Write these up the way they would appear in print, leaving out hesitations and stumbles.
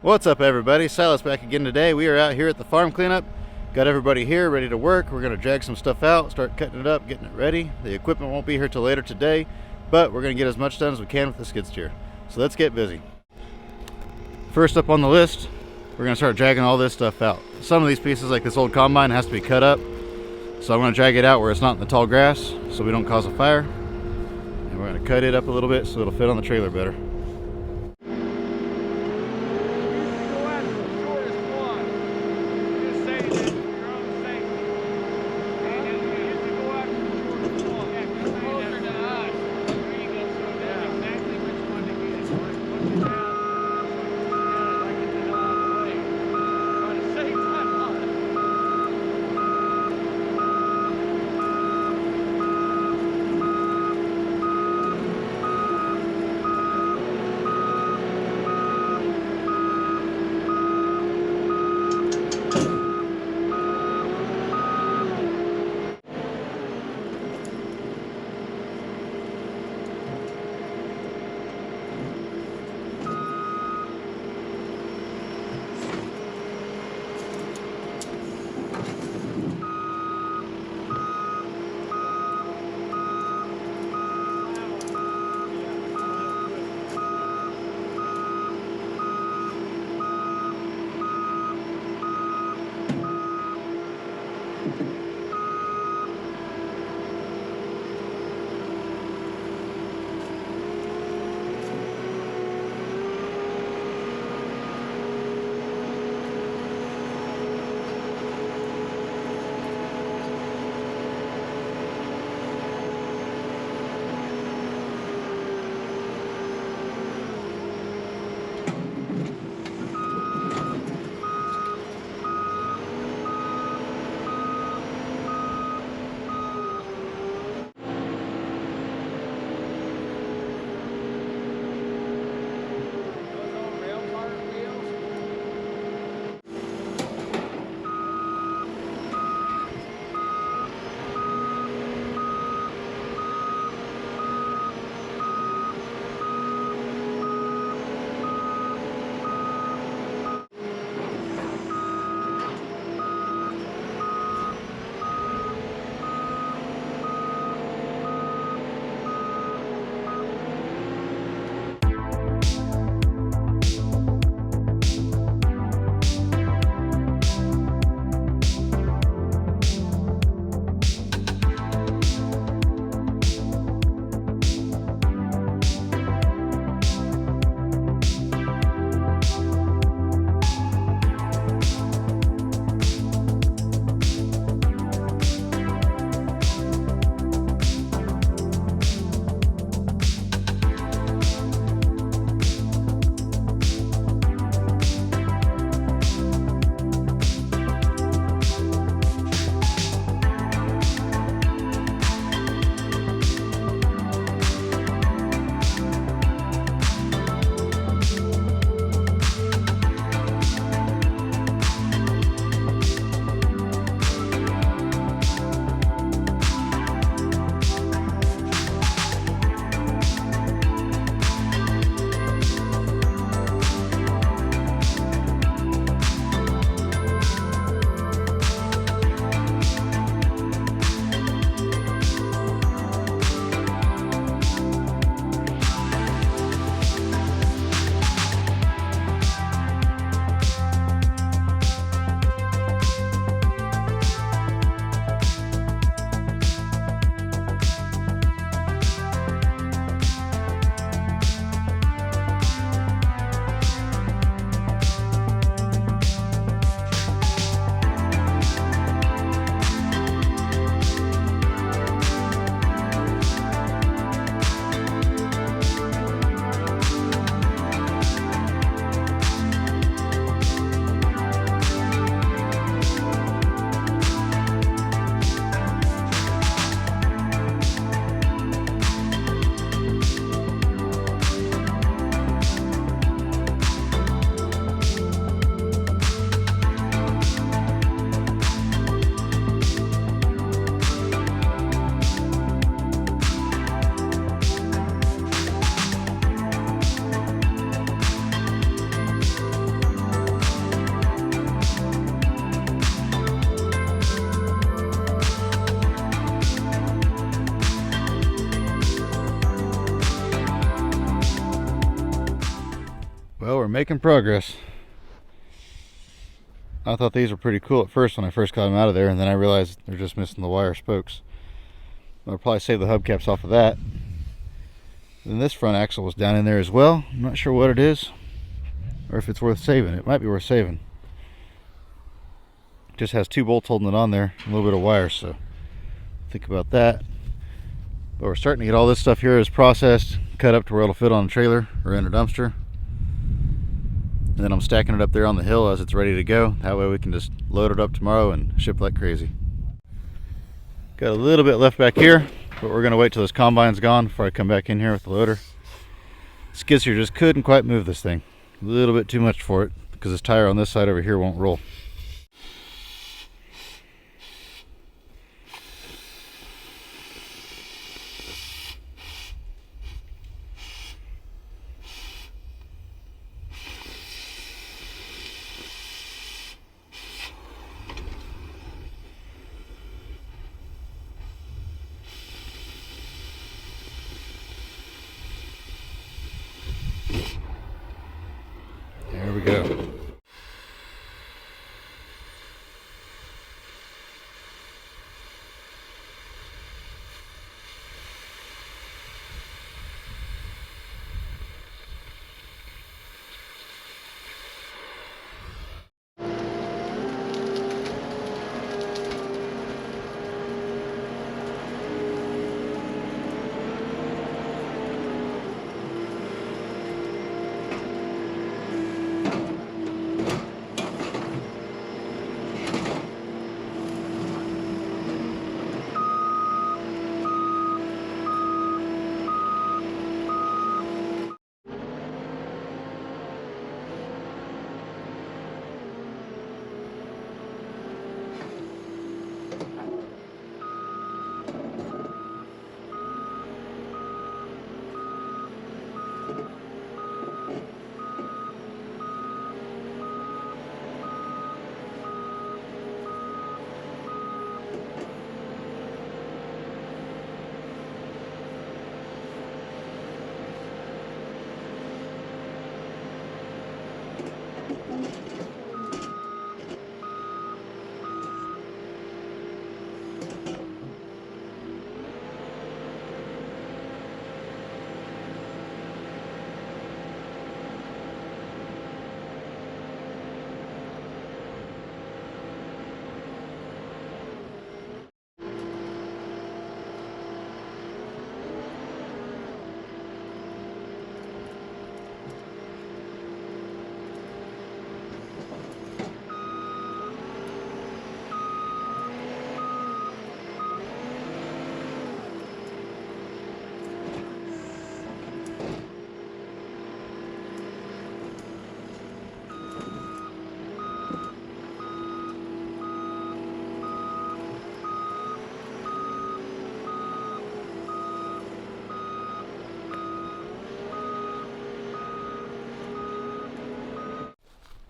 What's up, everybody? Silas back again today. We are out here at the farm cleanup. Got everybody here ready to work. We're going to drag some stuff out, start cutting it up, getting it ready. The equipment won't be here till later today, but we're going to get as much done as we can with the skid steer. So let's get busy. First up on the list, we're going to start dragging all this stuff out. Some of these pieces, like this old combine, has to be cut up. So I'm going to drag it out where it's not in the tall grass so we don't cause a fire. And we're going to cut it up a little bit so it'll fit on the trailer better. making progress. I thought these were pretty cool at first when I first got them out of there, and then I realized they're just missing the wire spokes. I'll probably save the hubcaps off of that. Then this front axle was down in there as well. I'm not sure what it is or if it's worth saving. It might be worth saving. It just has 2 bolts holding it on there, a little bit of wire, so think about that. But we're starting to get all this stuff here is processed, cut up to where it'll fit on a trailer or in a dumpster. And then I'm stacking it up there on the hill as it's ready to go. That way we can just load it up tomorrow and ship like crazy. Got a little bit left back here, but we're gonna wait till this combine's gone before I come back in here with the loader. Skid steer just couldn't quite move this thing. A little bit too much for it because this tire on this side over here won't roll. There we go.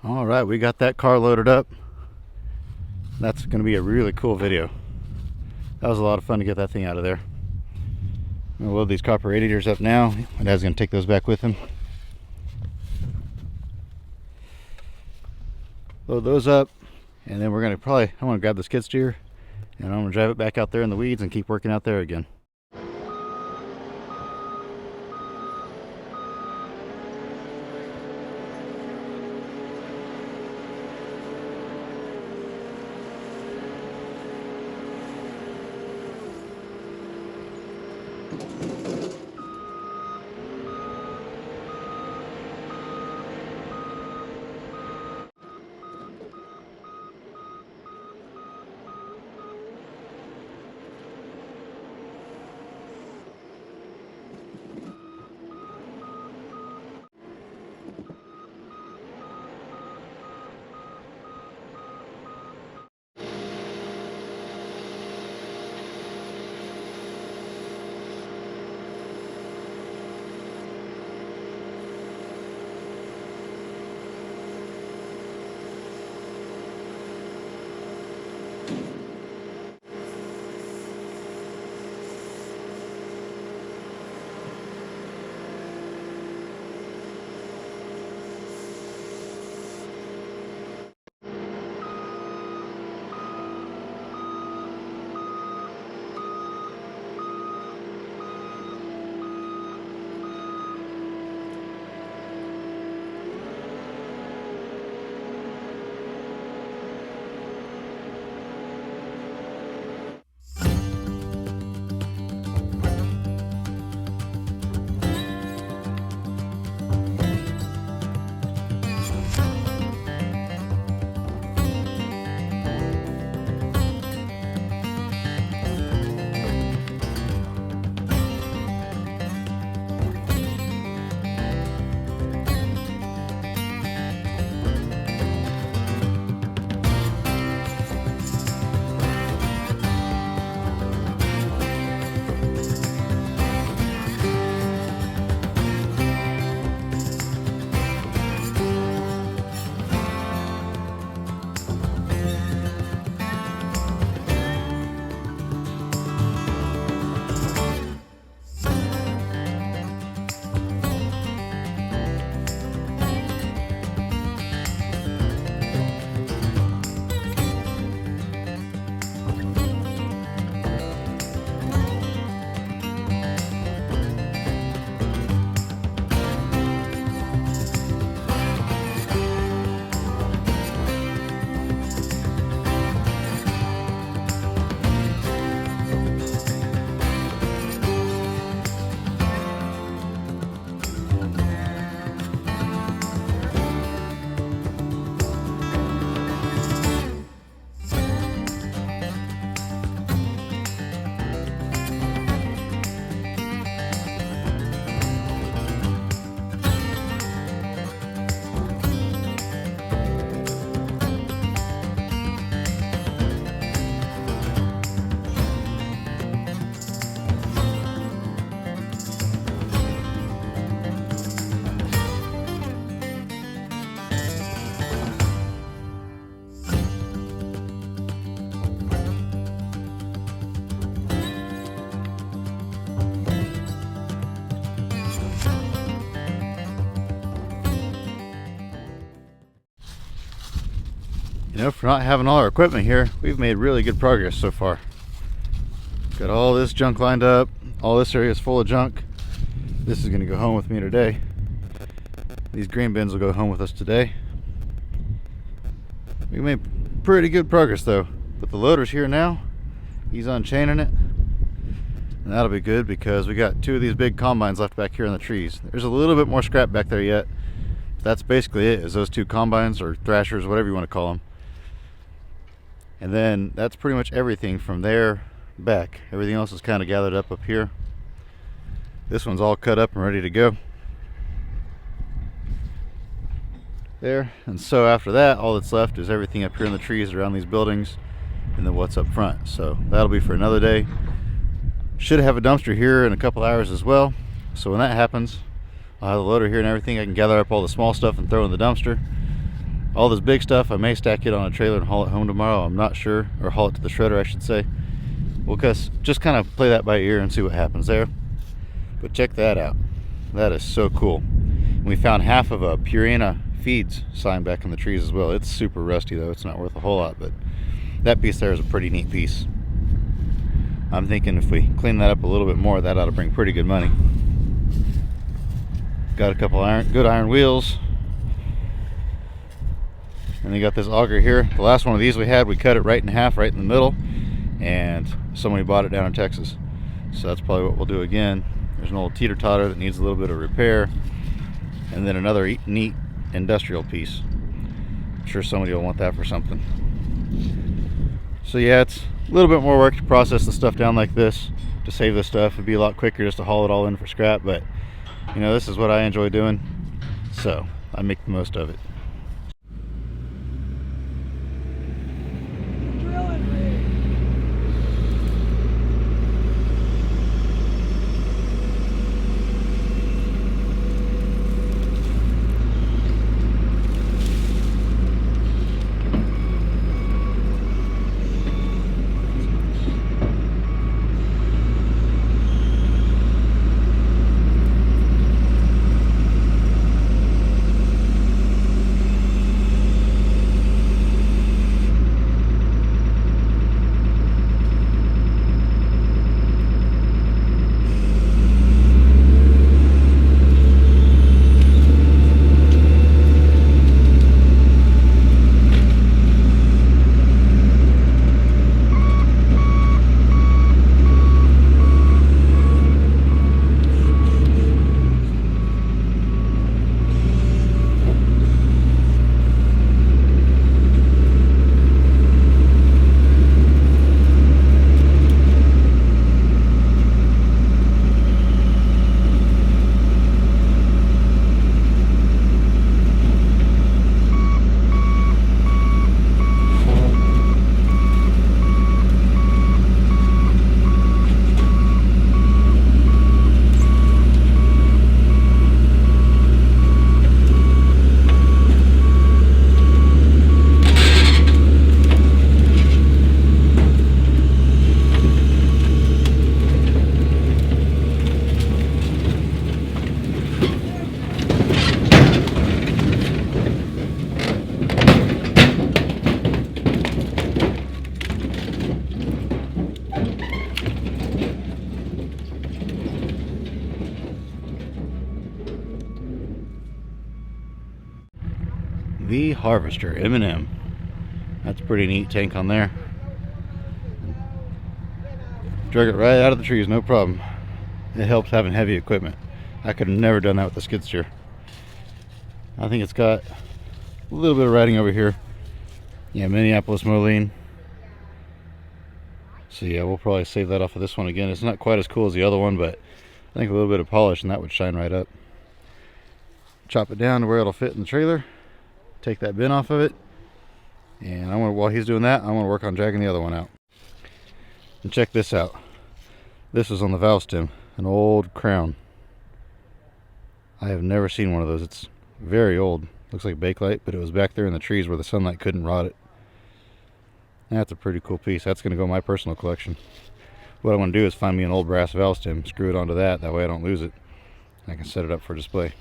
All right, we got that car loaded up. That's going to be a really cool video. That was a lot of fun to get that thing out of there. I'm going to load these copper radiators up now. My dad's going to take those back with him. Load those up, and then we're going to I'm going to grab the skid steer, and I'm going to drive it back out there in the weeds and keep working out there again. You know, for not having all our equipment here, we've made really good progress so far. Got all this junk lined up. All this area is full of junk. This is going to go home with me today. These grain bins will go home with us today. We made pretty good progress though. But the loader's here now. He's unchaining it. And that'll be good because we got 2 of these big combines left back here in the trees. There's a little bit more scrap back there yet. That's basically it, is those 2 combines or thrashers, whatever you want to call them. And then that's pretty much everything from there back. Everything else is kind of gathered up here. This one's all cut up and ready to go. There. And so after that, all that's left is everything up here in the trees around these buildings and then what's up front. So that'll be for another day. Should have a dumpster here in a couple hours as well. So when that happens, I'll have the loader here and everything. I can gather up all the small stuff and throw in the dumpster. All this big stuff, I may stack it on a trailer and haul it home tomorrow. I'm not sure. Or haul it to the shredder, I should say. We'll just kind of play that by ear and see what happens there. But check that out. That is so cool. We found half of a Purina Feeds sign back in the trees as well. It's super rusty though. It's not worth a whole lot, but that piece there is a pretty neat piece. I'm thinking if we clean that up a little bit more, that ought to bring pretty good money. Got a couple good iron wheels. And they got this auger here. The last one of these we had, we cut it right in half, right in the middle, and somebody bought it down in Texas. So that's probably what we'll do again. There's an old teeter-totter that needs a little bit of repair, and then another neat industrial piece. I'm sure somebody will want that for something. So yeah, it's a little bit more work to process the stuff down like this. To save this stuff, it'd be a lot quicker just to haul it all in for scrap, but you know, this is what I enjoy doing, so I make the most of it. The Harvester M&M. That's a pretty neat tank on there. Drug it right out of the trees, no problem. It helps having heavy equipment. I could have never done that with the skid steer. I think it's got a little bit of writing over here. Yeah, Minneapolis Moline. So yeah, we'll probably save that off of this one again. It's not quite as cool as the other one, but I think a little bit of polish and that would shine right up. Chop it down to where it'll fit in the trailer. Take that bin off of it. And while he's doing that, I want to work on dragging the other one out. And check this out. This is on the valve stem, an old Crown. I have never seen one of those. It's very old. Looks like Bakelite, but it was back there in the trees where the sunlight couldn't rot it. That's a pretty cool piece. That's going to go in my personal collection. What I want to do is find me an old brass valve stem, screw it onto that. That way I don't lose it. I can set it up for display.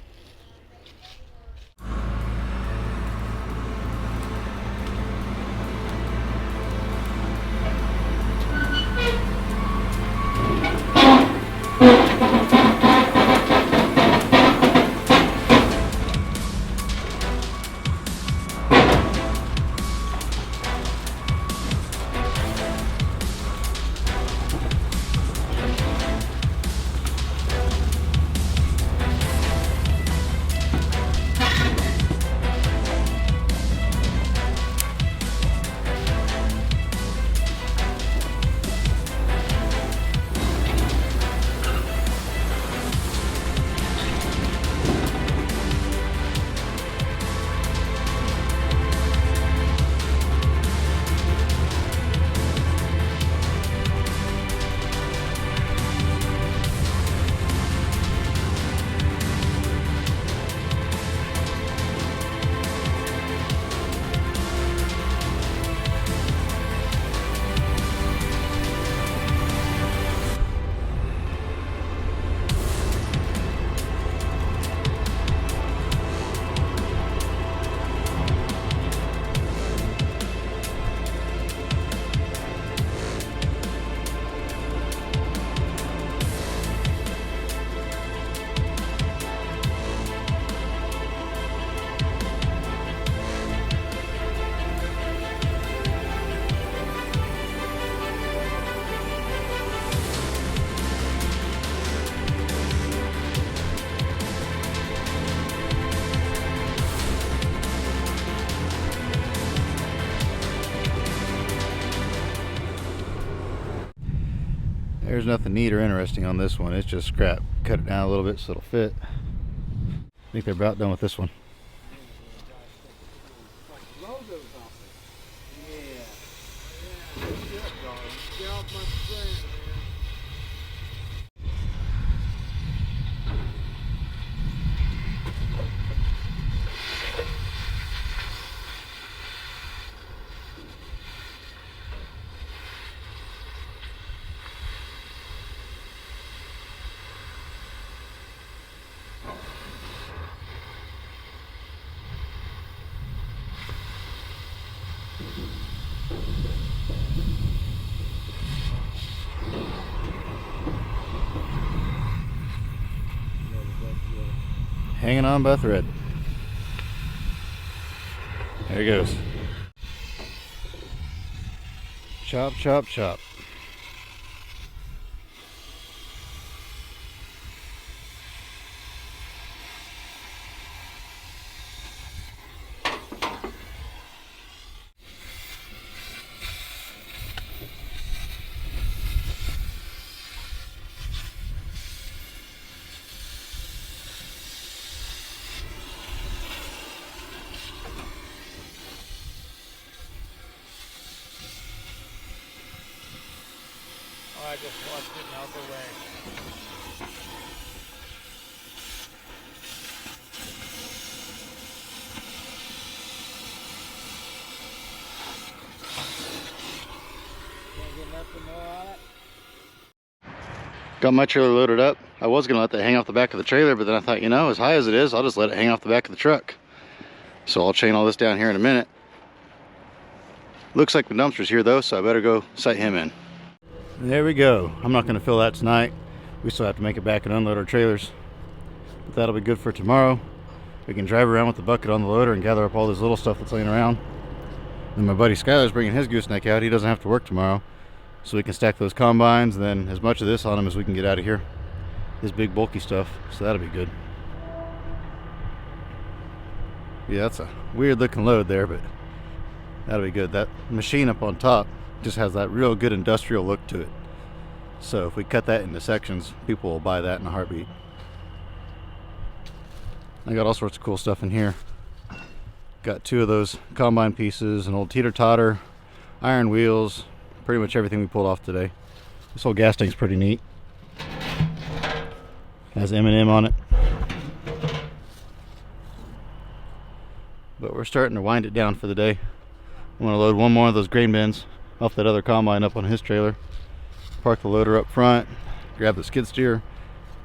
There's nothing neat or interesting on this one. It's just scrap. Cut it down a little bit so it'll fit. I think they're about done with this one. Hanging on by a thread. There he goes. Chop, chop, chop. I just flushed it out the way. Can't get nothing more on it. Got my trailer loaded up. I was gonna let that hang off the back of the trailer, but then I thought, you know, as high as it is, I'll just let it hang off the back of the truck. So I'll chain all this down here in a minute. Looks like the dumpster's here though, so I better go sight him in. There we go. I'm not gonna fill that tonight. We still have to make it back and unload our trailers. But that'll be good for tomorrow. We can drive around with the bucket on the loader and gather up all this little stuff that's laying around. And my buddy Skyler's bringing his gooseneck out. He doesn't have to work tomorrow. So we can stack those combines, and then as much of this on him as we can get out of here. This big bulky stuff, so that'll be good. Yeah, that's a weird looking load there, but that'll be good. That machine up on top just has that real good industrial look to it. So if we cut that into sections, people will buy that in a heartbeat. I got all sorts of cool stuff in here. Got 2 of those combine pieces, an old teeter-totter, iron wheels, pretty much everything we pulled off today. This whole gas tank's pretty neat. Has M&M on it. But we're starting to wind it down for the day. I'm gonna load one more of those grain bins off that other combine up on his trailer. Park the loader up front, grab the skid steer,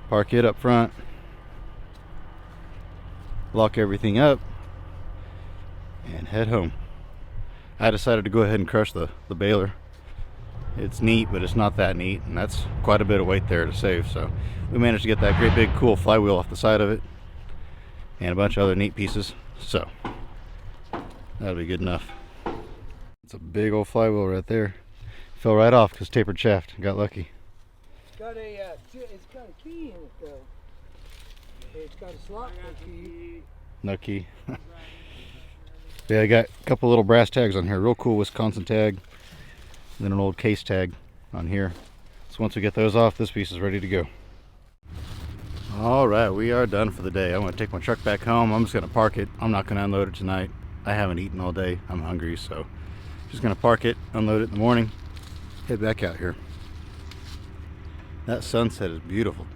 park it up front, lock everything up, and head home. I decided to go ahead and crush the baler. It's neat, but it's not that neat, and that's quite a bit of weight there to save. So we managed to get that great big cool flywheel off the side of it and a bunch of other neat pieces. So that'll be good enough. It's a big old flywheel right there. Fell right off because tapered shaft. Got lucky. It's got a key in it though. It's got a slot key. No key. Yeah, I got a couple little brass tags on here. Real cool Wisconsin tag. And then an old case tag on here. So once we get those off, this piece is ready to go. All right, we are done for the day. I'm gonna take my truck back home. I'm just gonna park it. I'm not gonna unload it tonight. I haven't eaten all day. I'm hungry, so just gonna park it, unload it in the morning, head back out here. That sunset is beautiful.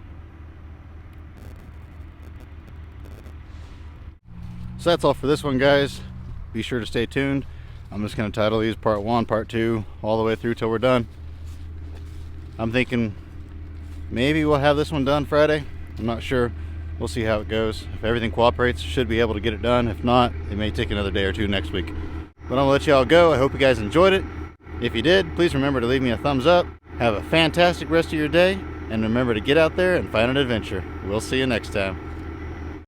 So that's all for this one, guys. Be sure to stay tuned. I'm just going to title these part 1, part 2, all the way through till we're done. I'm thinking maybe we'll have this one done Friday. I'm not sure. We'll see how it goes. If everything cooperates, should be able to get it done. If not, it may take another day or 2 next week. But I'm going to let y'all go. I hope you guys enjoyed it. If you did, please remember to leave me a thumbs up. Have a fantastic rest of your day. And remember to get out there and find an adventure. We'll see you next time.